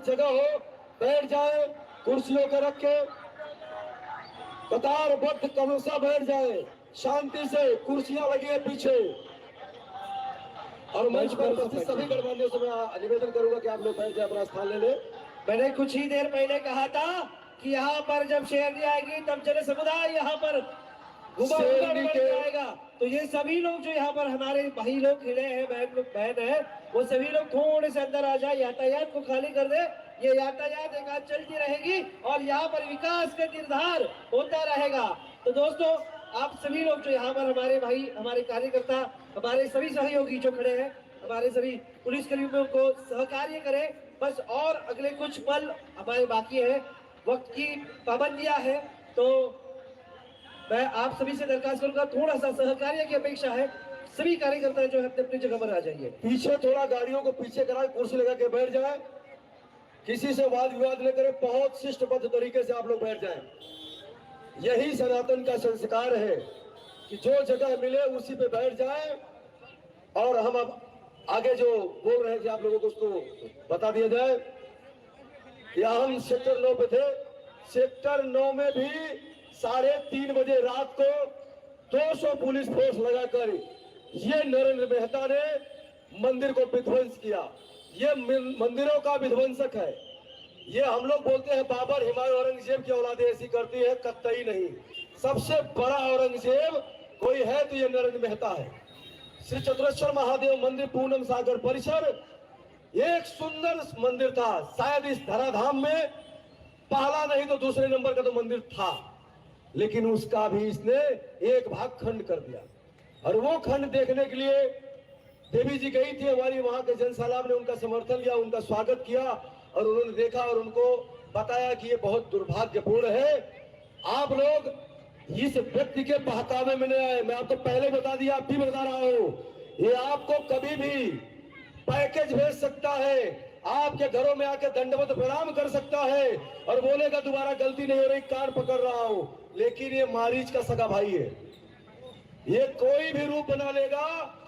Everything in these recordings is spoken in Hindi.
जगह हो बैठ जाए, कुर्सियों के रख के कतारबद्ध क्रमशः बैठ जाए, शांति से। कुर्सियां लगी है पीछे। और मंच पर उपस्थित सभी गणमान्यों से मैं निवेदन करूंगा कि आप लोग बैठ जाए, अपना स्थान ले ले। मैंने कुछ ही देर पहले कहा था कि यहाँ पर जब शेरनी आएगी तब जन समुदाय यहाँ पर आएगा। तो ये सभी लोग जो यहाँ पर हमारे भाई लोग खड़े हैं, बहन है, वो सभी लोग थोड़े से अंदर आ जाए, यातायात को खाली कर दे। ये यातायात एक आज चलती रहेगी और यहाँ पर विकास का निर्धार होता रहेगा। तो दोस्तों, आप सभी लोग जो यहाँ पर हमारे भाई, हमारे कार्यकर्ता, हमारे सभी सहयोगी जो खड़े हैं, हमारे सभी पुलिसकर्मियों को सहकार्य करें बस। और अगले कुछ पल हमारे बाकी है, वक्त की पाबंदियां है, तो मैं आप सभी से दरखास्त करूंगा, थोड़ा सा सहकार्य की अपेक्षा है। सभी कार्यकर्ता जो है अपनी अपनी जगह पर आ जाइए। पीछे थोड़ा गाड़ियों को पीछे कराए, कुर्सी लगा के बैठ जाए, किसी से वाद विवाद न करें, बहुत शिष्टबद्ध तरीके से आप लोग बैठ जाएं। यही सनातन का संस्कार है कि जो जगह मिले उसी पे बैठ जाए। और हम अब आगे जो बोल रहे थे आप लोगों को उसको बता दिया जाए। यहाँ हम सेक्टर 9 पे थे। सेक्टर 9 में भी 3:30 बजे रात को 200 पुलिस फोर्स लगाकर ये नरेंद्र मेहता ने मंदिर को विध्वंस किया। ये मंदिरों का विध्वंसक है। ये हम लोग बोलते हैं बाबर, हुमायूं, औरंगजेब की औलादे ऐसी करती है, कतई नहीं। सबसे बड़ा औरंगजेब कोई है तो ये नरेंद्र मेहता है। श्री चतुरेश्वर महादेव मंदिर पूनम सागर परिसर एक सुंदर मंदिर था। शायद इस धराधाम में पहला नहीं तो दूसरे नंबर का तो मंदिर था, लेकिन उसका भी इसने एक भाग खंड कर दिया। और वो खंड देखने के लिए देवी जी गई थी हमारी, वहां के जनसैलाब ने उनका समर्थन लिया, उनका स्वागत किया और उन्होंने देखा और उनको बताया कि ये बहुत दुर्भाग्यपूर्ण है। आप लोग इस व्यक्ति के बहकावे में नहीं आए। मैं आपको पहले बता दिया, आप भी बता रहा हूं, ये आपको कभी भी पैकेज भेज सकता है, आपके घरों में आके दंडवत प्रणाम कर सकता है और बोलेगा दोबारा गलती नहीं हो रही, कान पकड़ रहा हूं। लेकिन ये मारीच का सगा भाई है। ये कोई भी रूप बना लेगा,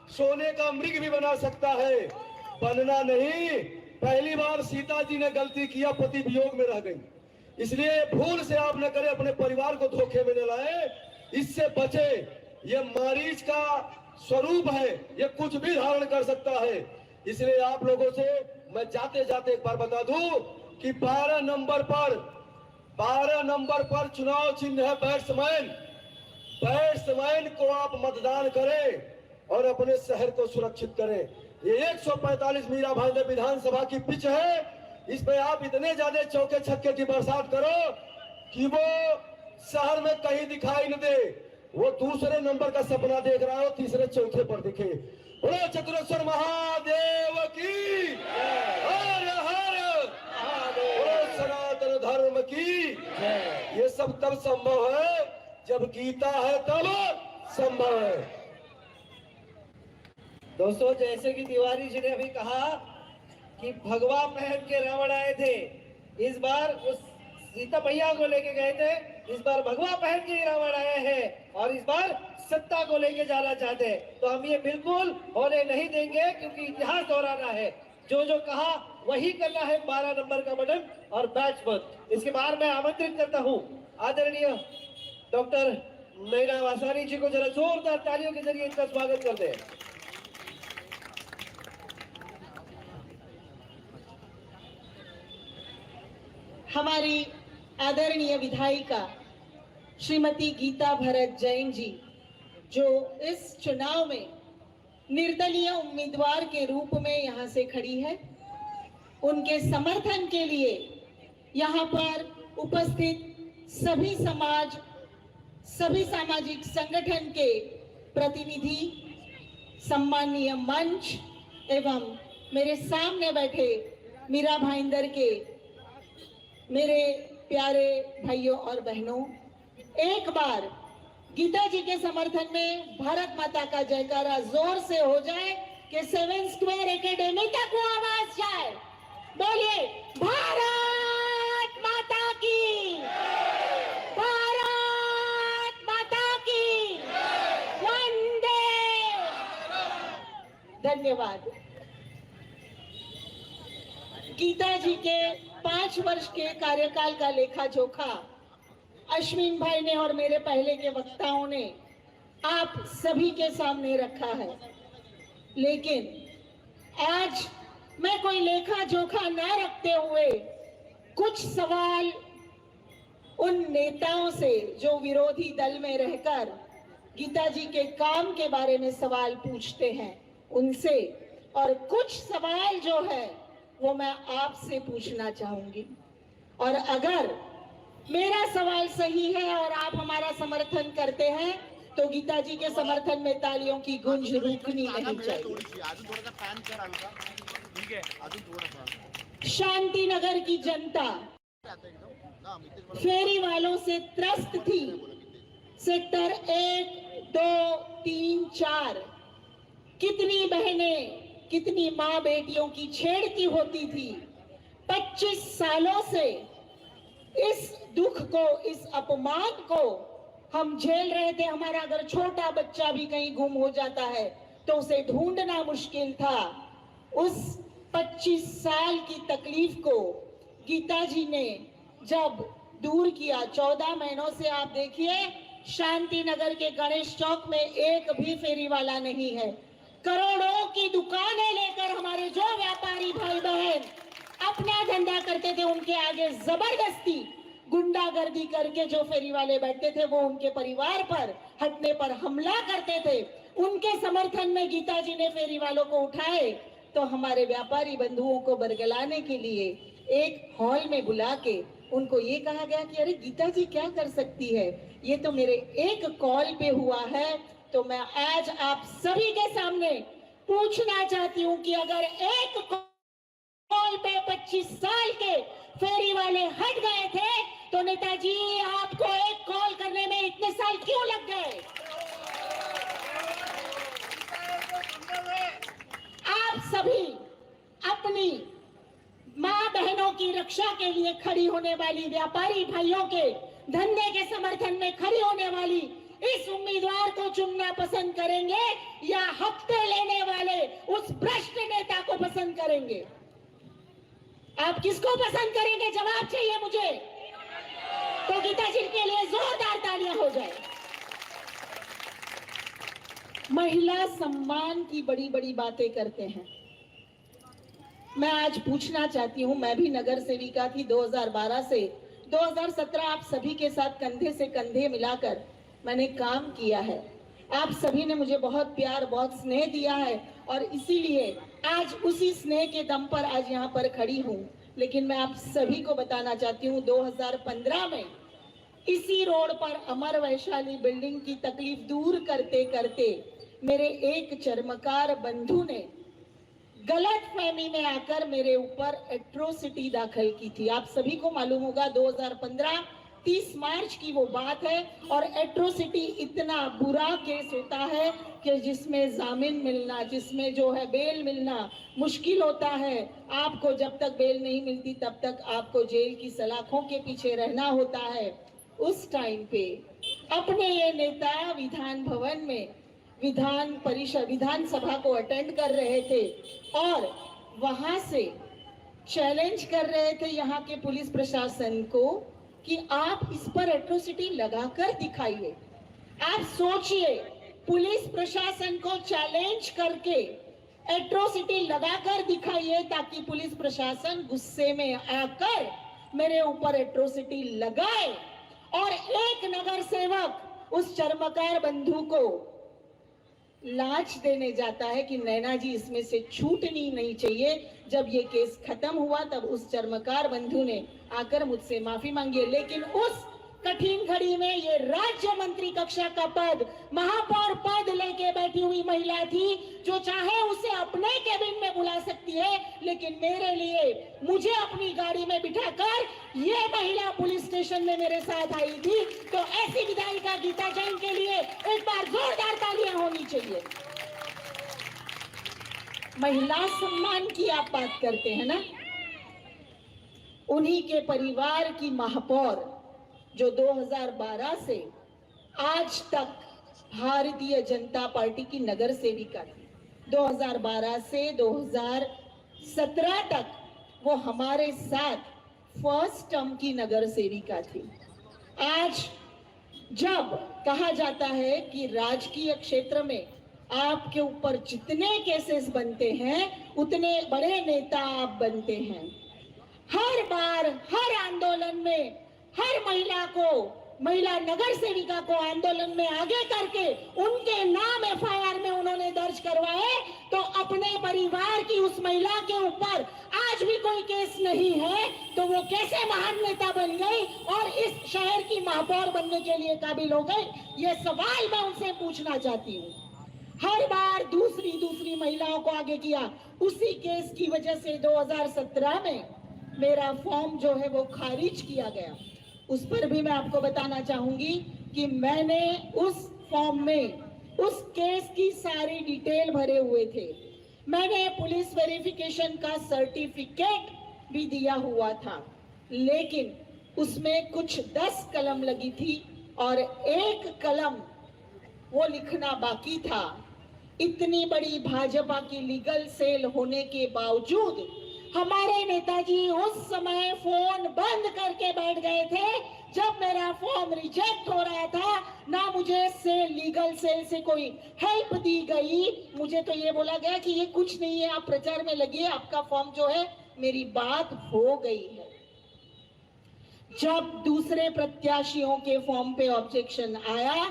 सोने का मृग भी बना सकता है, बनना नहीं। पहली बार सीता जी ने गलती किया, पति वियोग में रह गई। इसलिए भूल से आप न करें, अपने परिवार को धोखे में न लाए, इससे बचे। ये मारीच का स्वरूप है, ये कुछ भी धारण कर सकता है। इसलिए आप लोगों से मैं जाते जाते एक बार बता दूं कि 12 नंबर पर चुनाव चिन्ह है बैट्समैन। बैट्समैन को आप मतदान करें और अपने शहर को सुरक्षित करें। ये 145 मीरा भाईंदर विधानसभा की पिच है। इस पे आप इतने ज्यादा चौके छक्के की बरसात करो कि वो शहर में कहीं दिखाई न दे। वो दूसरे नंबर का सपना देख रहा हो, तीसरे चौथे पर दिखे। बोलो चतुरेश्वर महादेव की, हर हर बोलो सनातन धर्म की। ये सब तब संभव है जब गीता है, तब संभव है। दोस्तों, जैसे कि तिवारी जी ने अभी कहा कि भगवा पहन के रावण आए थे, इस बार उस सीता मैया को लेके गए थे, इस बार भगवा पहन के रावण आए हैं और इस बार सत्ता को लेके जाना चाहते हैं। तो हम ये बिल्कुल होने नहीं देंगे, क्योंकि इतिहास दोहराना है। जो जो कहा वही करना है। 12 नंबर का बटन और बैच बंद। इसके बाद मैं आमंत्रित करता हूँ आदरणीय डॉक्टर नैना वासानी जी को, जरा जोरदार तालियों के जरिए इनका स्वागत कर दें। हमारी आदरणीय विधायिका श्रीमती गीता भरत जैन जी, जो इस चुनाव में निर्दलीय उम्मीदवार के रूप में यहाँ से खड़ी है, उनके समर्थन के लिए यहाँ पर उपस्थित सभी सामाजिक संगठन के प्रतिनिधि, सम्मानीय मंच एवं मेरे सामने बैठे मीरा भाईंदर के मेरे प्यारे भाइयों और बहनों, एक बार गीता जी के समर्थन में भारत माता का जयकारा जोर से हो जाए कि 7 स्क्वायर एकेडमी तक वो आवाज जाए। बोलिए भारत माता की, भारत माता की, वंदे। धन्यवाद। गीता जी के 5 वर्ष के कार्यकाल का लेखा जोखा अश्विन भाई ने और मेरे पहले के वक्ताओं ने आप सभी के सामने रखा है। लेकिन आज मैं कोई लेखा जोखा ना रखते हुए कुछ सवाल उन नेताओं से जो विरोधी दल में रहकर गीता जी के काम के बारे में सवाल पूछते हैं उनसे, और कुछ सवाल जो है वो मैं आपसे पूछना चाहूंगी। और अगर मेरा सवाल सही है और आप हमारा समर्थन करते हैं तो गीता जी के समर्थन में तालियों की गूंज रुकनी नहीं चाहिए। शांति नगर की जनता फेरी वालों से त्रस्त थी। सेक्टर 1, 2, 3, 4 कितनी बहनें, कितनी माँ बेटियों की छेड़ती होती थी। 25 सालों से इस दुख को, इस अपमान को हम झेल रहे थे। हमारा अगर छोटा बच्चा भी कहीं गुम हो जाता है तो उसे ढूंढना मुश्किल था। उस 25 साल की तकलीफ को गीता जी ने जब दूर किया, 14 महीनों से आप देखिए शांति नगर के गणेश चौक में एक भी फेरी वाला नहीं है। करोड़ों की दुकानें लेकर हमारे जो व्यापारी भाई बहन अपना धंधा करते थे उनके आगे जबरदस्ती गुंडागर्दी करके जो फेरी वाले बैठते थे वो उनके परिवार पर हटने पर हमला करते थे। उनके समर्थन में गीता जी ने फेरी वालों को उठाए तो हमारे व्यापारी बंधुओं को बरगलाने के लिए एक हॉल में बुला के उनको ये कहा गया कि अरे गीता जी क्या कर सकती है, ये तो मेरे एक कॉल पे हुआ है। तो मैं आज आप सभी के सामने पूछना चाहती हूँ कि अगर एक कॉल पे 25 साल के फेरी वाले हट गए थे तो नेताजी आपको एक कॉल करने में इतने साल क्यों लग गए? आप सभी अपनी माँ बहनों की रक्षा के लिए खड़ी होने वाली, व्यापारी भाइयों के धंधे के समर्थन में खड़ी होने वाली इस उम्मीदवार को चुनना पसंद करेंगे या हफ्ते लेने वाले उस भ्रष्ट नेता को पसंद करेंगे? आप किसको पसंद करेंगे? जवाब चाहिए मुझे। तो गीता जी के लिए जोरदार तालियां हो जाए। महिला सम्मान की बड़ी बड़ी बातें करते हैं। मैं आज पूछना चाहती हूं, मैं भी नगर सेविका थी 2012 से 2017, आप सभी के साथ कंधे से कंधे मिलाकर मैंने काम किया है। आप सभी ने मुझे बहुत प्यार, बहुत स्नेह दिया है और इसीलिए आज उसी स्नेह के दम पर आज यहाँ पर खड़ी हूँ। लेकिन मैं आप सभी को बताना चाहती हूँ 2015 में इसी रोड पर अमर वैशाली बिल्डिंग की तकलीफ दूर करते करते मेरे एक चर्मकार बंधु ने गलत फहमी में आकर मेरे ऊपर एट्रोसिटी दाखिल की थी। आप सभी को मालूम होगा 2015 30 मार्च की वो बात है और एट्रोसिटी इतना बुरा केस होता है कि जिसमें जामिन मिलना, जिसमें जो है बेल मिलना मुश्किल होता है। आपको जब तक बेल नहीं मिलती तब तक आपको जेल की सलाखों के पीछे रहना होता है। उस टाइम पे अपने ये नेता विधान भवन में विधानसभा को अटेंड कर रहे थे और वहां से चैलेंज कर रहे थे यहाँ के पुलिस प्रशासन को कि आप इस पर एट्रोसिटी लगाकर दिखाइए। आप सोचिए, पुलिस प्रशासन को चैलेंज करके एट्रोसिटी लगाकर दिखाइए ताकि पुलिस प्रशासन गुस्से में आकर मेरे ऊपर एट्रोसिटी लगाए और एक नगर सेवक उस चर्मकार बंधु को लांच देने जाता है कि नैना जी इसमें से छूटनी नहीं चाहिए। जब ये केस खत्म हुआ तब उस चर्मकार बंधु ने आकर मुझसे माफी मांगी है। लेकिन उस कठिन घड़ी में ये राज्य मंत्री कक्षा का पद, महापौर पद लेके बैठी हुई महिला थी जो चाहे उसे अपने केबिन में बुला सकती है, लेकिन मेरे लिए मुझे अपनी गाड़ी में बिठाकर ये महिला पुलिस स्टेशन में मेरे साथ आई थी। तो ऐसी विधायिका गीता जैन के लिए एक बार जोरदार तालियां होनी चाहिए। महिला सम्मान की आप बात करते हैं ना, उन्हीं के परिवार की महापौर जो 2012 से आज तक भारतीय जनता पार्टी की नगर सेविका थी। 2012 से 2017 तक वो हमारे साथ फर्स्ट टर्म की नगर सेविका थी। आज जब कहा जाता है कि राजकीय क्षेत्र में आपके ऊपर जितने केसेस बनते हैं उतने बड़े नेता आप बनते हैं। हर बार हर आंदोलन में हर महिला नगर सेविका को आंदोलन में आगे करके उनके नाम एफआईआर में उन्होंने दर्ज करवाए, तो अपने परिवार की उस महिला के ऊपर आज भी कोई केस नहीं है तो वो कैसे महान नेता बन गई और इस शहर की महापौर बनने के लिए काबिल हो गई? ये सवाल मैं उनसे पूछना चाहती हूँ। हर बार दूसरी महिलाओं को आगे किया। उसी केस की वजह से 2017 में मेरा फॉर्म जो है वो खारिज किया गया। उस पर भी मैं आपको बताना चाहूंगी कि मैंने उस फॉर्म में उस केस की सारी डिटेल भरे हुए थे। मैंने पुलिस वेरिफिकेशन का सर्टिफिकेट भी दिया हुआ था, लेकिन उसमें कुछ 10 कलम लगी थी और 1 कलम वो लिखना बाकी था। इतनी बड़ी भाजपा की लीगल सेल होने के बावजूद हमारे नेताजी उस समय फोन बंद करके बैठ गए थे जब मेरा फॉर्म रिजेक्ट हो रहा था। ना मुझे लीगल सेल से कोई हेल्प दी गई। मुझे तो ये बोला गया कि ये कुछ नहीं है, आप प्रचार में लगिए, आपका फॉर्म जो है, मेरी बात हो गई है। जब दूसरे प्रत्याशियों के फॉर्म पे ऑब्जेक्शन आया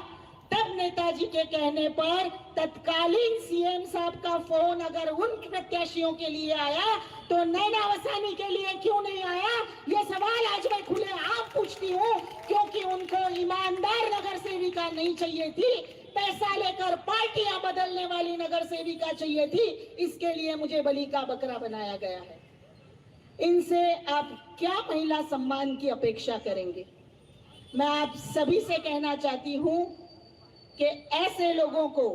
तब नेताजी के कहने पर तत्कालीन सीएम साहब का फोन अगर उन प्रत्याशियों के लिए आया तो नैना वसानी के लिए क्यों नहीं आया? ये सवाल आज मैं खुले आम पूछती हूँ, क्योंकि उनको ईमानदार नगर सेविका नहीं चाहिए थी, पैसा लेकर पार्टियां बदलने वाली नगर सेविका चाहिए थी। इसके लिए मुझे बलि का बकरा बनाया गया है। इनसे आप क्या महिला सम्मान की अपेक्षा करेंगे? मैं आप सभी से कहना चाहती हूँ कि ऐसे लोगों को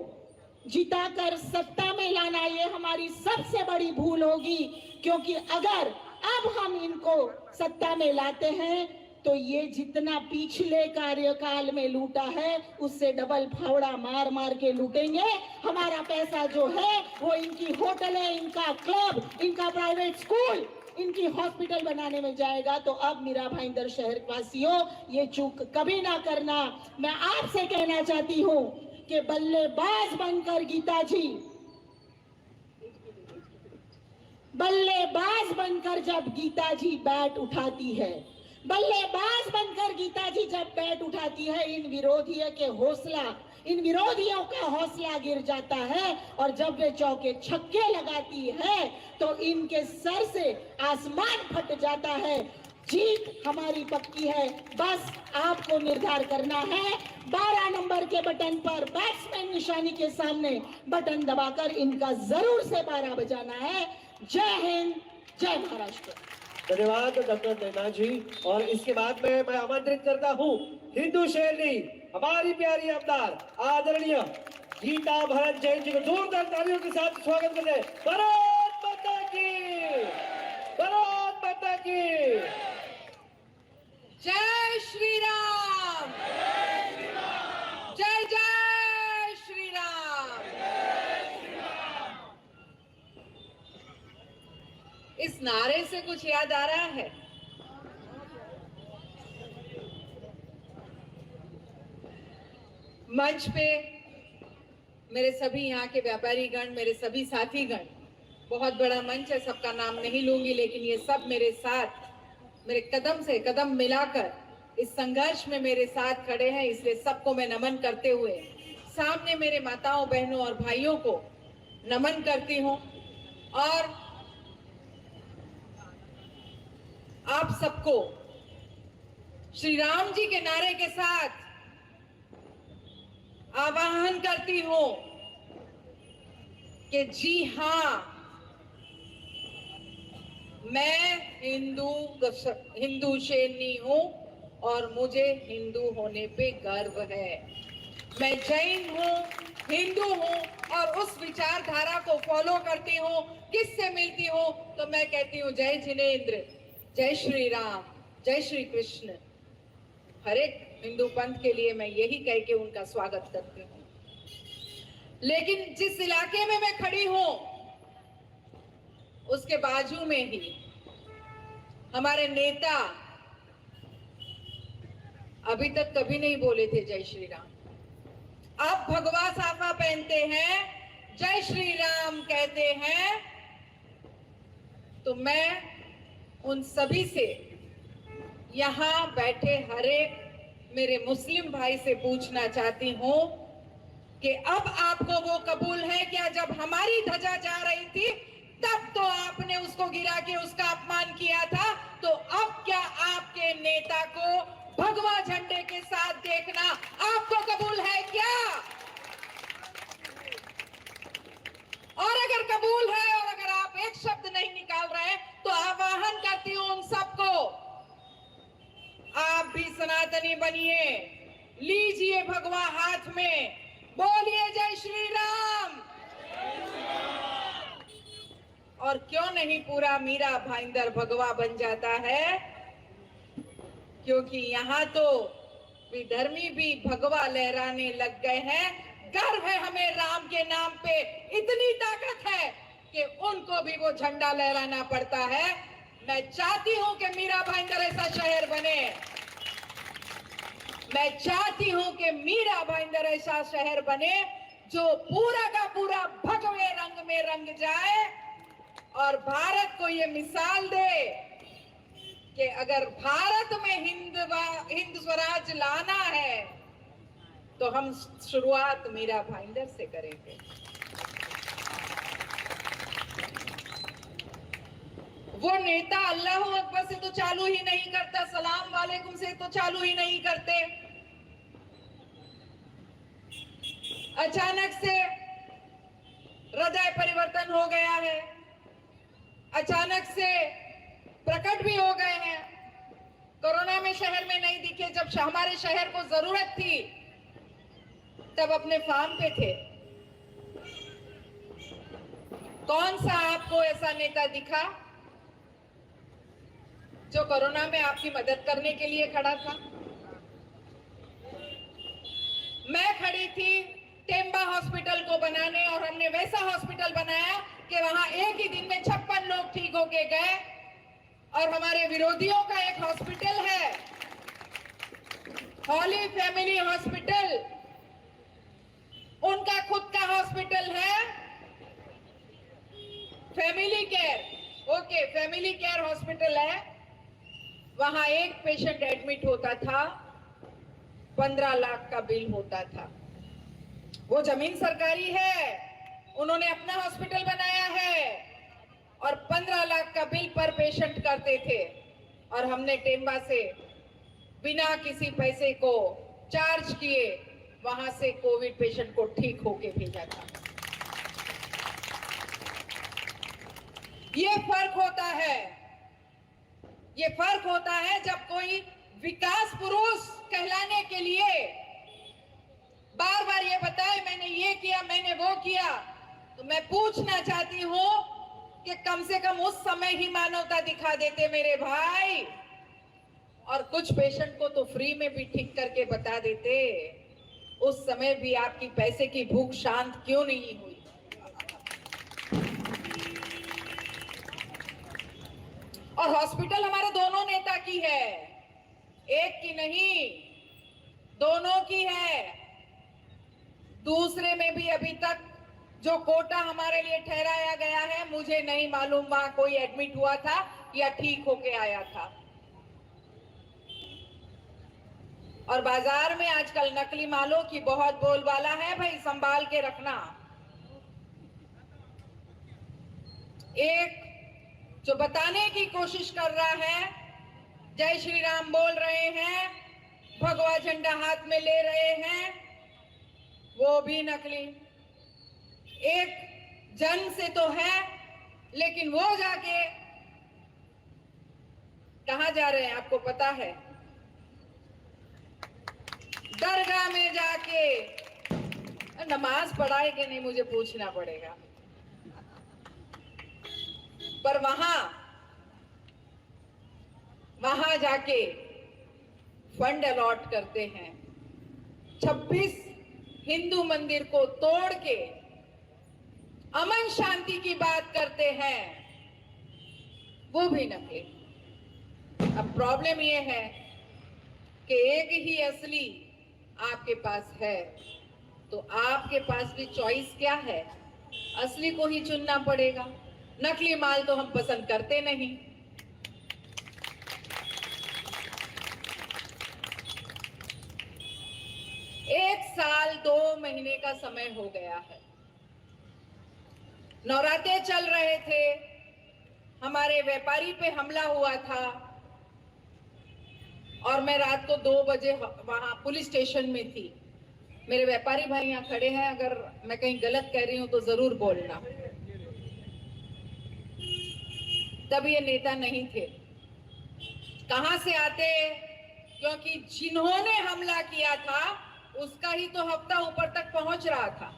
जिताकर सत्ता में लाना ये हमारी सबसे बड़ी भूल होगी, क्योंकि अगर अब हम इनको सत्ता में लाते हैं तो ये जितना पिछले कार्यकाल में लूटा है उससे डबल फावड़ा मार मार के लूटेंगे। हमारा पैसा जो है वो इनकी होटलें, इनका क्लब, इनका प्राइवेट स्कूल, इनकी हॉस्पिटल बनाने में जाएगा। तो अब मीरा भाईंदर शहर वासियों ये चूक कभी ना करना। मैं आपसे कहना चाहती हूँ कि बल्लेबाज बनकर जब गीताजी बैट उठाती है, बल्लेबाज बनकर गीताजी जब बैट उठाती है, इन विरोधियों का हौसला गिर जाता है और जब वे चौके छक्के लगाती है तो इनके सर से आसमान फट जाता है। जीत हमारी पक्की है, बस आपको निर्धार करना है। 12 नंबर के बटन पर बैट्समैन निशानी के सामने बटन दबाकर इनका जरूर से 12 बजाना है। जय हिंद, जय महाराष्ट्र। धन्यवाद डॉक्टर नैना जी। और इसके बाद में मैं आमंत्रित करता हूँ हिंदू शेरनी हमारी प्यारी आमदार आदरणीय गीता भरत जैन जी को जोरदार तालियों के साथ स्वागत करते हैं। भारत माता की, भारत माता की जय श्री राम, जय जय श्री राम। इस नारे से कुछ याद आ रहा है? मंच पे मेरे सभी यहाँ के व्यापारी गण, मेरे सभी साथीगण, बहुत बड़ा मंच है, सबका नाम नहीं लूंगी, लेकिन ये सब मेरे साथ, मेरे कदम से कदम मिलाकर इस संघर्ष में मेरे साथ खड़े हैं। इसलिए सबको मैं नमन करते हुए सामने मेरे माताओं, बहनों और भाइयों को नमन करती हूँ और आप सबको श्री राम जी के नारे के साथ आवाहन करती हूँ कि जी हाँ, मैं हिंदू शेरनी हूँ और मुझे हिंदू होने पे गर्व है। मैं जैन हूँ, हिंदू हूँ और उस विचारधारा को फॉलो करती हूँ। किससे मिलती हूँ तो मैं कहती हूँ जय जिनेंद्र, जय श्री राम, जय श्री कृष्ण। हर एक हिंदू पंथ के लिए मैं यही कह के उनका स्वागत करती हूँ। लेकिन जिस इलाके में मैं खड़ी हूँ उसके बाजू में ही हमारे नेता अभी तक कभी नहीं बोले थे जय श्री राम। अब भगवा साफा पहनते हैं, जय श्री राम कहते हैं। तो मैं उन सभी से, यहां बैठे हर एक मेरे मुस्लिम भाई से पूछना चाहती हूं कि अब आपको वो कबूल है क्या? जब हमारी ध्वजा जा रही थी तब तो आपने उसको गिरा के उसका अपमान किया था, तो अब क्या आपके नेता को भगवा झंडे के साथ देखना आपको कबूल है क्या? और अगर कबूल है और अगर आप एक शब्द नहीं निकाल रहे तो आह्वान करती हूं उन सबको, आप भी सनातनी बनिए, लीजिए भगवा हाथ में, बोलिए जय श्री राम। और क्यों नहीं पूरा मीरा भाईंदर भगवा बन जाता है? क्योंकि यहाँ तो विधर्मी भी भगवा लहराने लग गए हैं। गर्व है हमें राम के नाम पे, इतनी ताकत है कि उनको भी वो झंडा लहराना पड़ता है। मैं चाहती हूं कि मीरा भाईंदर ऐसा शहर बने, मैं चाहती हूं कि मीरा भाईंदर ऐसा शहर बने जो पूरा का पूरा भगवे रंग में रंग जाए और भारत को ये मिसाल दे कि अगर भारत में हिंद स्वराज लाना है तो हम शुरुआत मीरा भाईंदर से करेंगे। वो नेता अल्लाह अकबर से तो चालू ही नहीं करता, सलाम वालेकुम से तो चालू ही नहीं करते। अचानक से हृदय परिवर्तन हो गया है, अचानक से प्रकट भी हो गए हैं। कोरोना में शहर में नहीं दिखे, जब हमारे शहर को जरूरत थी तब अपने फार्म पे थे। कौन सा आपको ऐसा नेता दिखा जो कोरोना में आपकी मदद करने के लिए खड़ा था? मैं खड़ी थी टेम्बा हॉस्पिटल को बनाने और हमने वैसा हॉस्पिटल बनाया कि वहां एक ही दिन में 56 लोग ठीक होके गए। और हमारे विरोधियों का एक हॉस्पिटल है, हॉली फैमिली हॉस्पिटल, उनका खुद का हॉस्पिटल है family care, okay family care hospital है। वहां एक पेशेंट एडमिट होता था, 15 लाख का बिल होता था। वो जमीन सरकारी है, उन्होंने अपना हॉस्पिटल बनाया है और 15 लाख का बिल पर पेशेंट करते थे। और हमने टेम्बा से बिना किसी पैसे को चार्ज किए वहां से कोविड पेशेंट को ठीक होके भेजा था। ये फर्क होता है, ये फर्क होता है जब कोई विकास पुरुष कहलाने के लिए बार बार ये बताए मैंने ये किया, मैंने वो किया। तो मैं पूछना चाहती हूं कि कम से कम उस समय ही मानवता दिखा देते मेरे भाई, और कुछ पेशेंट को तो फ्री में भी ठीक करके बता देते। उस समय भी आपकी पैसे की भूख शांत क्यों नहीं हुई? और हॉस्पिटल हमारे दोनों नेता की है, एक की नहीं, दोनों की है। दूसरे में भी अभी तक जो कोटा हमारे लिए ठहराया गया है, मुझे नहीं मालूम वहां कोई एडमिट हुआ था या ठीक होके आया था। और बाजार में आजकल नकली मालों की बहुत बोलबाला है भाई, संभाल के रखना। एक जो बताने की कोशिश कर रहा है, जय श्री राम बोल रहे हैं, भगवा झंडा हाथ में ले रहे हैं, वो भी नकली। एक जन से तो है, लेकिन वो जाके कहां जा रहे हैं आपको पता है? दरगाह में जाके नमाज पढ़ाए कि नहीं मुझे पूछना पड़ेगा, पर वहां जाके फंड अलॉट करते हैं। 26 हिंदू मंदिर को तोड़ के अमन शांति की बात करते हैं, वो भी नकली। अब प्रॉब्लम ये है कि एक ही असली आपके पास है, तो आपके पास भी चॉइस क्या है? असली को ही चुनना पड़ेगा। नकली माल तो हम पसंद करते नहीं। एक साल 2 महीने का समय हो गया है। नवरात्रे चल रहे थे, हमारे व्यापारी पे हमला हुआ था और मैं रात को 2 बजे वहां पुलिस स्टेशन में थी। मेरे व्यापारी भाई यहाँ खड़े हैं, अगर मैं कहीं गलत कह रही हूं तो जरूर बोलना। तब ये नेता नहीं थे। कहां से आते? क्योंकि जिन्होंने हमला किया था उसका ही तो हफ्ता ऊपर तक पहुंच रहा था।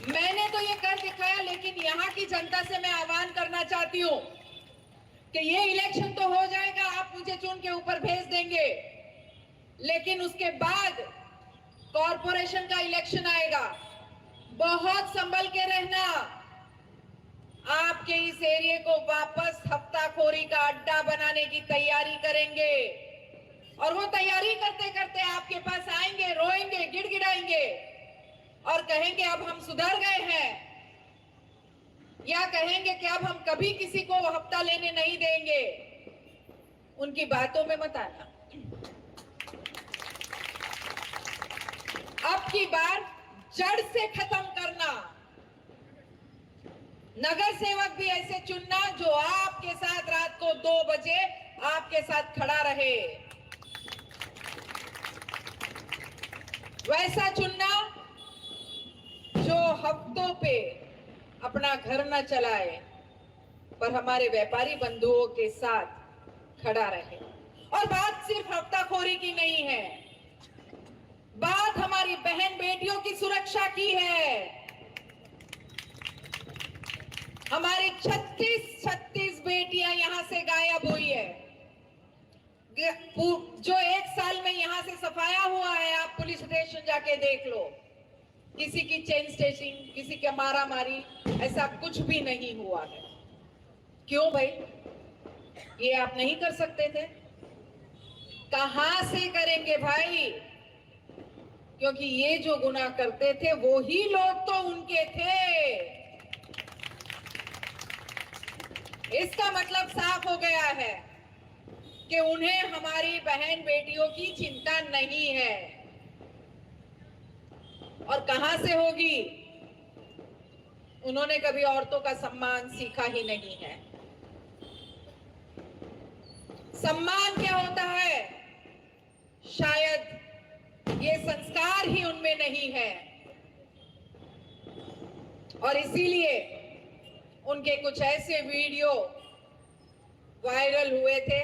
मैंने तो ये कर दिखाया, लेकिन यहाँ की जनता से मैं आह्वान करना चाहती हूँ कि ये इलेक्शन तो हो जाएगा, आप मुझे चुन के ऊपर भेज देंगे, लेकिन उसके बाद कॉरपोरेशन का इलेक्शन आएगा। बहुत संभल के रहना। आपके इस एरिया को वापस हफ्ताखोरी का अड्डा बनाने की तैयारी करेंगे और वो तैयारी करते करते आपके पास आएंगे, रोएंगे, गिड़गिड़ाएंगे और कहेंगे अब हम सुधर गए हैं, या कहेंगे कि अब हम कभी किसी को हफ्ता लेने नहीं देंगे। उनकी बातों में मत आना। अब की बार जड़ से खत्म करना। नगर सेवक भी ऐसे चुनना जो आपके साथ रात को 2 बजे आपके साथ खड़ा रहे। वैसा चुनना जो हफ्तों पे अपना घर न चलाए पर हमारे व्यापारी बंधुओं के साथ खड़ा रहे। और बात सिर्फ हफ्ताखोरी की नहीं है, बात हमारी बहन बेटियों की सुरक्षा की है। हमारी 36 बेटियां यहां से गायब हुई है। जो 1 साल में यहां से सफाया हुआ है, आप पुलिस स्टेशन जाके देख लो, किसी की चेन स्टेचिंग, किसी का मारा मारी, ऐसा कुछ भी नहीं हुआ है। क्यों भाई? ये आप नहीं कर सकते थे? कहां से करेंगे भाई? क्योंकि ये जो गुनाह करते थे वो ही लोग तो उनके थे। इसका मतलब साफ हो गया है कि उन्हें हमारी बहन बेटियों की चिंता नहीं है। और कहां से होगी? उन्होंने कभी औरतों का सम्मान सीखा ही नहीं है। सम्मान क्या होता है? शायद ये संस्कार ही उनमें नहीं है और इसीलिए उनके कुछ ऐसे वीडियो वायरल हुए थे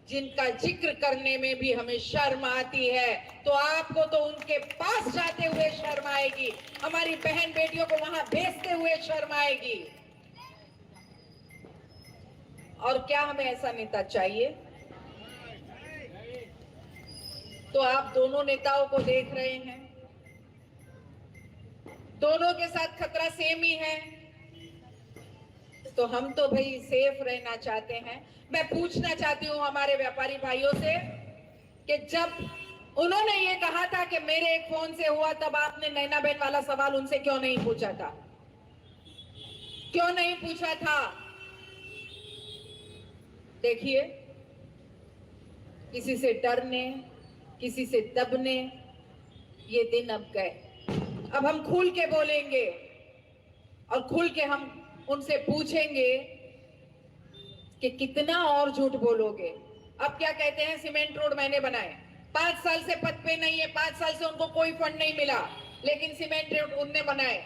जिनका जिक्र करने में भी हमें शर्म आती है। तो आपको तो उनके पास जाते हुए शर्म आएगी, हमारी बहन बेटियों को वहां भेजते हुए शर्म आएगी। और क्या हमें ऐसा नेता चाहिए? तो आप दोनों नेताओं को देख रहे हैं, दोनों के साथ खतरा सेम ही है। तो हम तो भाई सेफ रहना चाहते हैं। मैं पूछना चाहती हूँ हमारे व्यापारी भाइयों से कि जब उन्होंने ये कहा था कि मेरे एक फोन से हुआ, तब आपने नैनाबेन वाला सवाल उनसे क्यों नहीं पूछा था? क्यों नहीं पूछा था? देखिए, किसी से डरने, किसी से दबने ये दिन अब गए। अब हम खुल के बोलेंगे और खुल के हम उनसे पूछेंगे कि कितना और झूठ बोलोगे। अब क्या कहते हैं, सीमेंट रोड मैंने बनाए, 5 साल से पद पे नहीं है, 5 साल से उनको कोई फंड नहीं मिला, लेकिन सीमेंट रोड उनने बनाए।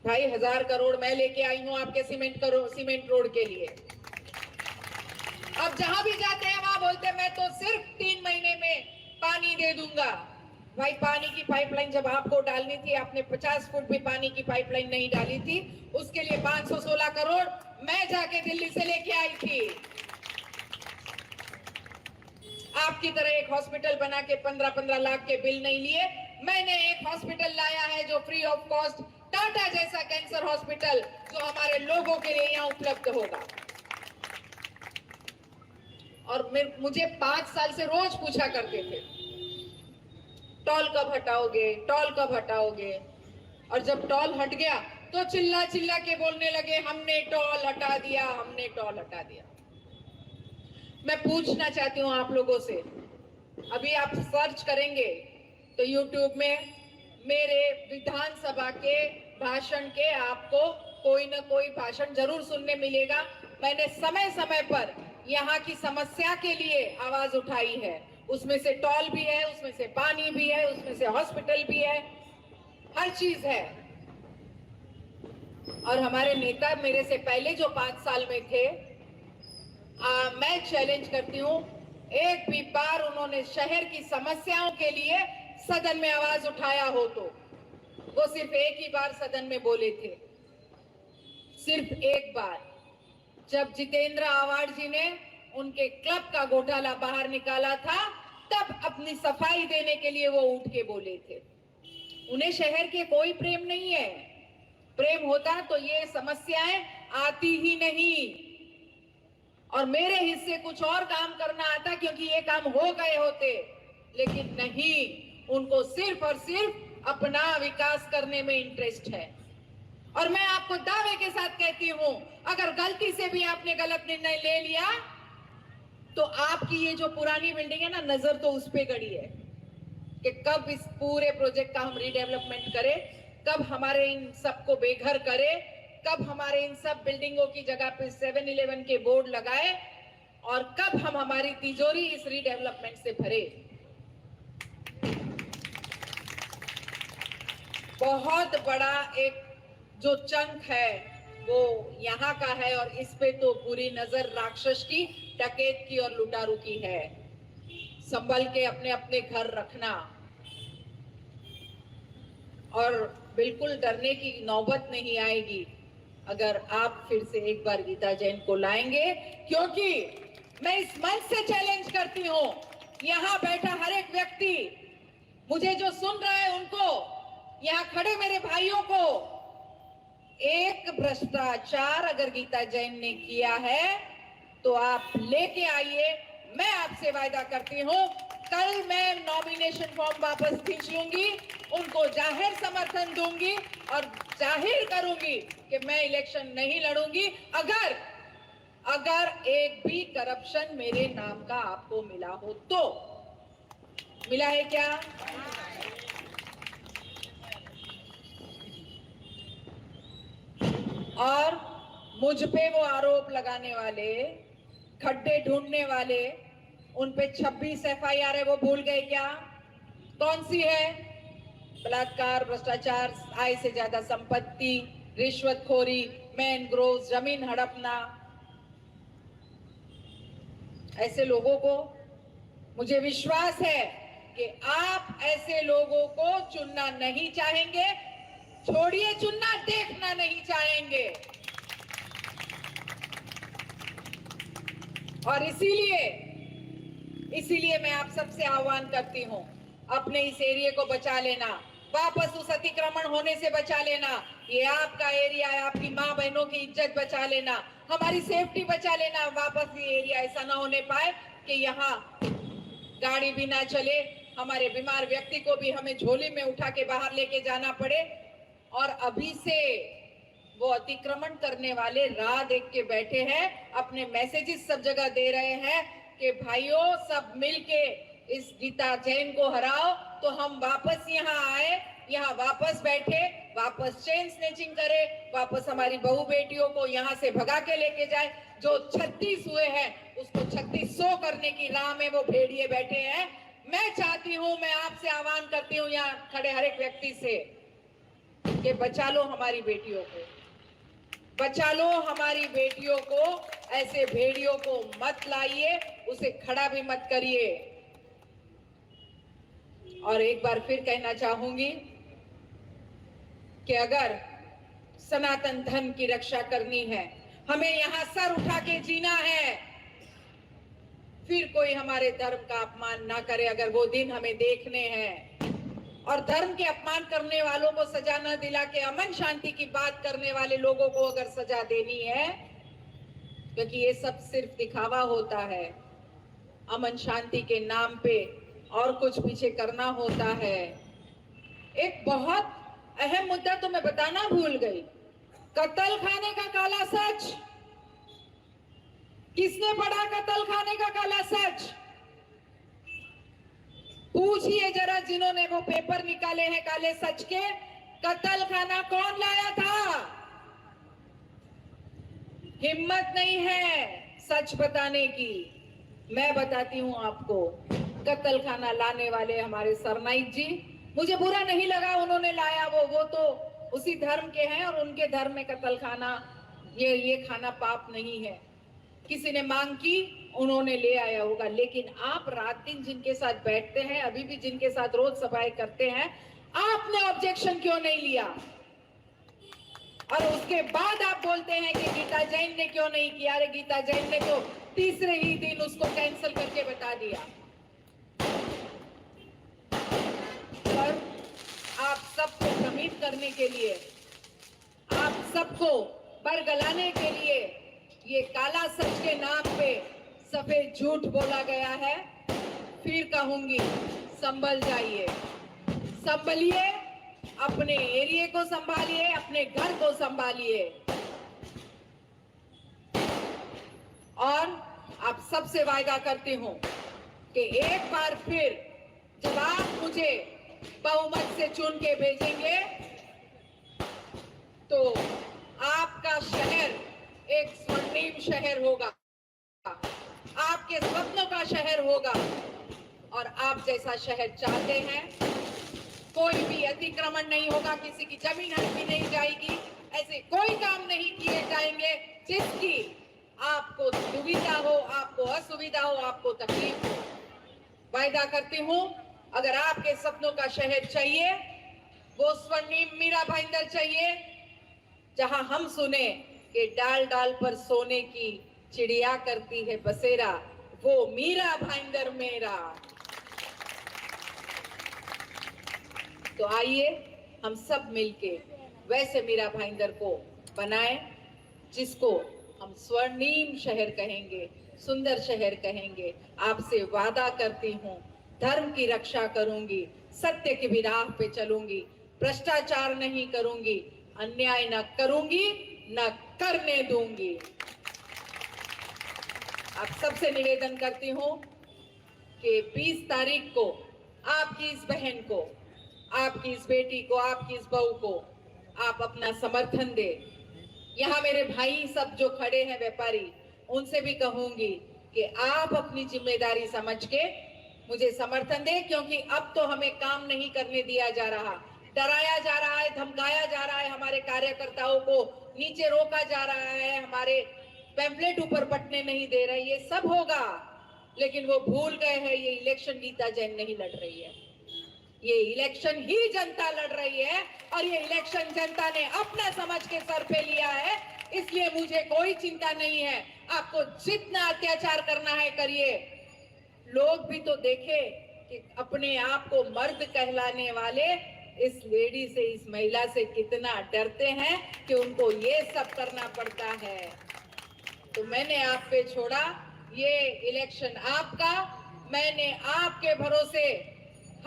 भाई 1000 करोड़ मैं लेके आई हूं आपके सीमेंट रोड के लिए। अब जहां भी जाते हैं वहां बोलते हैं मैं तो सिर्फ 3 महीने में पानी दे दूंगा। भाई पानी की पाइपलाइन जब आपको डालनी थी, आपने 50 फुट भी पानी की पाइपलाइन नहीं डाली थी, उसके लिए 516 करोड़ मैं जाके दिल्ली से लेके आई थी। आपकी तरह एक हॉस्पिटल बना के 15-15 लाख के बिल नहीं लिए। मैंने एक हॉस्पिटल लाया है जो फ्री ऑफ कॉस्ट, टाटा जैसा कैंसर हॉस्पिटल जो हमारे लोगों के लिए यहाँ उपलब्ध होगा। और मुझे 5 साल से रोज पूछा करते थे, टॉल कब हटाओगे, टॉल कब हटाओगे। और जब टॉल हट गया तो चिल्ला चिल्ला के बोलने लगे, हमने टॉल हटा दिया, हमने टॉल हटा दिया। मैं पूछना चाहती हूँ आप लोगों से, अभी आप सर्च करेंगे तो YouTube में मेरे विधानसभा के भाषण के आपको कोई ना कोई भाषण जरूर सुनने मिलेगा। मैंने समय समय पर यहाँ की समस्या के लिए आवाज उठाई है, उसमें से टॉल भी है, उसमें से पानी भी है, उसमें से हॉस्पिटल भी है, हर चीज है। और हमारे नेता मेरे से पहले जो 5 साल में थे, मैं चैलेंज करती हूँ, एक भी बार उन्होंने शहर की समस्याओं के लिए सदन में आवाज उठाया हो तो वो सिर्फ एक ही बार सदन में बोले थे, सिर्फ एक बार, जब जितेंद्र आवाड़ जी ने उनके क्लब का घोटाला बाहर निकाला था, तब अपनी सफाई देने के लिए वो उठ के बोले थे। उन्हें शहर के कोई प्रेम नहीं है, प्रेम होता तो ये समस्याएं आती ही नहीं और मेरे हिस्से कुछ और काम करना आता, क्योंकि ये काम हो गए होते। लेकिन नहीं, उनको सिर्फ और सिर्फ अपना विकास करने में इंटरेस्ट है। और मैं आपको दावे के साथ कहती हूं, अगर गलती से भी आपने गलत निर्णय ले लिया तो आपकी ये जो पुरानी बिल्डिंग है ना, नजर तो उस पे गड़ी है कि कब इस पूरे प्रोजेक्ट का हम रीडेवलपमेंट करें, कब हमारे इन सबको बेघर करें, कब हमारे इन सब बिल्डिंगों की जगह पे 7-Eleven के बोर्ड लगाए और कब हम हमारी तिजोरी इस रीडेवलपमेंट से भरे। बहुत बड़ा एक जो चंक है वो यहाँ का है और इस पे तो पूरी नजर राक्षस की, डकैत की और लुटारू की है। संभल के अपने अपने घर रखना और बिल्कुल डरने की नौबत नहीं आएगी अगर आप फिर से एक बार गीता जैन को लाएंगे, क्योंकि मैं इस मंच से चैलेंज करती हूँ, यहाँ बैठा हर एक व्यक्ति, मुझे जो सुन रहा है उनको, यहाँ खड़े मेरे भाइयों को, एक भ्रष्टाचार अगर गीता जैन ने किया है तो आप लेके आइए। मैं आपसे वायदा करती हूँ, कल मैं नॉमिनेशन फॉर्म वापस खींच लूंगी, उनको जाहिर समर्थन दूंगी और जाहिर करूंगी कि मैं इलेक्शन नहीं लड़ूंगी अगर एक भी करप्शन मेरे नाम का आपको मिला हो तो। मिला है क्या? और मुझ पे वो आरोप लगाने वाले, खड्डे ढूंढने वाले, उन पे 26 FIR है, वो भूल गए क्या? कौन सी है? बलात्कार, भ्रष्टाचार, आय से ज्यादा संपत्ति, रिश्वतखोरी, मैनग्रोव, जमीन हड़पना। ऐसे लोगों को, मुझे विश्वास है कि आप ऐसे लोगों को चुनना नहीं चाहेंगे, छोड़िए चुनना, देखना नहीं चाहेंगे। और इसीलिए मैं आप सबसे आह्वान करती हूं, अपने इस एरिया को बचा लेना, वापस उस अतिक्रमण होने से बचा लेना। ये आपका एरिया है, आपकी माँ बहनों की इज्जत बचा लेना, हमारी सेफ्टी बचा लेना। वापस ये एरिया ऐसा ना होने पाए कि यहाँ गाड़ी भी ना चले, हमारे बीमार व्यक्ति को भी हमें झोली में उठा के बाहर लेके जाना पड़े। और अभी से वो अतिक्रमण करने वाले राह देख के बैठे हैं, अपने मैसेजेस सब जगह दे रहे हैं कि भाइयों सब मिलके इस गीता जैन को हराओ तो हम वापस यहाँ आए, यहाँ वापस बैठे, वापस चेन स्नैचिंग करे, वापस हमारी बहू बेटियों को यहाँ से भगा के लेके जाए। जो 36 हुए हैं उसको 3600 करने की राह में वो भेड़िए बैठे हैं। मैं चाहती हूँ, मैं आपसे आह्वान करती हूँ यहाँ खड़े हर एक व्यक्ति से कि बचा लो हमारी बेटियों को, बचा लो हमारी बेटियों को, ऐसे भेड़ियों को मत लाइए, उसे खड़ा भी मत करिए। और एक बार फिर कहना चाहूंगी कि अगर सनातन धर्म की रक्षा करनी है, हमें यहाँ सर उठा के जीना है, फिर कोई हमारे धर्म का अपमान ना करे अगर वो दिन हमें देखने हैं। और धर्म के अपमान करने वालों को सजा न दिला के अमन शांति की बात करने वाले लोगों को अगर सजा देनी है, क्योंकि ये सब सिर्फ दिखावा होता है, अमन शांति के नाम पे और कुछ पीछे करना होता है। एक बहुत अहम मुद्दा तो मैं बताना भूल गई, कत्ल खाने का काला सच। किसने पढ़ा कत्ल खाने का काला सच? पूछिए जरा जिन्होंने वो पेपर निकाले हैं काले सच के, कत्ल खाना कौन लाया था? हिम्मत नहीं है सच बताने की। मैं बताती हूं आपको, कत्ल खाना लाने वाले हमारे सरनाइक जी, मुझे बुरा नहीं लगा उन्होंने लाया, वो तो उसी धर्म के हैं और उनके धर्म में कत्ल खाना ये खाना पाप नहीं है। किसी ने मांग की, उन्होंने ले आया होगा। लेकिन आप रात दिन जिनके साथ बैठते हैं, अभी भी जिनके साथ रोज सभाएं करते हैं, आपने ऑब्जेक्शन क्यों नहीं लिया? और उसके बाद आप बोलते हैं कि गीता जैन ने क्यों नहीं किया? अरे गीता जैन ने तो तीसरे ही दिन उसको कैंसिल करके बता दिया। पर आप सबको भ्रमित करने के लिए, आप सबको बरगलाने के लिए ये काला सच के नाम पे सफेद झूठ बोला गया है। फिर कहूंगी, संभल जाइए, संभलिए, अपने एरिया को संभालिए, अपने घर को संभालिए। और आप सबसे वायदा करती हूं कि एक बार फिर जब आप मुझे बहुमत से चुन के भेजेंगे तो आपका शहर एक स्वर्णिम शहर होगा, आपके सपनों का शहर होगा। और आप जैसा शहर चाहते हैं, कोई भी अतिक्रमण नहीं होगा, किसी की जमीन हड़पी नहीं जाएगी, ऐसे कोई काम नहीं किए जाएंगे जिसकी आपको दुविधा हो, आपको असुविधा हो, आपको तकलीफ हो। वायदा करती हूं, अगर आपके सपनों का शहर चाहिए, वो स्वर्णिम मीरा भाईंदर चाहिए, जहां हम सुने कि डाल डाल पर सोने की चिड़िया करती है बसेरा, वो मीरा भाईंदर मेरा। तो आइए हम सब मिलके वैसे मीरा भाईंदर को बनाएं, जिसको हम स्वर्णिम शहर कहेंगे, सुंदर शहर कहेंगे। आपसे वादा करती हूँ, धर्म की रक्षा करूंगी, सत्य की भी राह पे चलूंगी, भ्रष्टाचार नहीं करूंगी, अन्याय न करूंगी, न करने दूंगी। आप सबसे निवेदन करती हूँ कि 20 तारीख को आपकी इस बहन को, आपकी इस बेटी को, आपकी इस बहू को आप अपना समर्थन दे। यहाँ मेरे भाई सब जो खड़े हैं व्यापारी, उनसे भी कहूंगी कि आप अपनी जिम्मेदारी समझ के मुझे समर्थन दे, क्योंकि अब तो हमें काम नहीं करने दिया जा रहा, डराया जा रहा है, धमकाया जा रहा है, हमारे कार्यकर्ताओं को नीचे रोका जा रहा है, हमारे पैम्फलेट ऊपर बटने नहीं दे रहे। ये सब होगा, लेकिन वो भूल गए हैं ये इलेक्शन गीता जैन नहीं लड़ रही है, ये इलेक्शन ही जनता लड़ रही है। और ये इलेक्शन जनता ने अपना समझ के सर पे लिया है, इसलिए मुझे कोई चिंता नहीं है। आपको जितना अत्याचार करना है करिए। लोग भी तो देखे कि अपने आप को मर्द कहलाने वाले इस लेडी से, इस महिला से कितना डरते हैं कि उनको ये सब करना पड़ता है। तो मैंने आप पे छोड़ा, ये इलेक्शन आपका, मैंने आपके भरोसे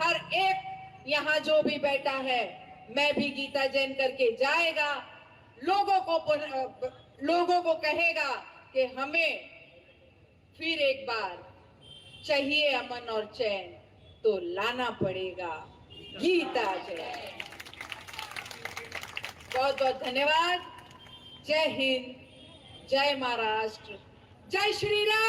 हर एक यहाँ जो भी बैठा है, मैं भी गीता जैन करके जाएगा, लोगों को कहेगा कि हमें फिर एक बार चाहिए अमन और चैन, तो लाना पड़ेगा गीता जैन। बहुत बहुत धन्यवाद। जय हिंद, जय महाराष्ट्र, जय श्री राम।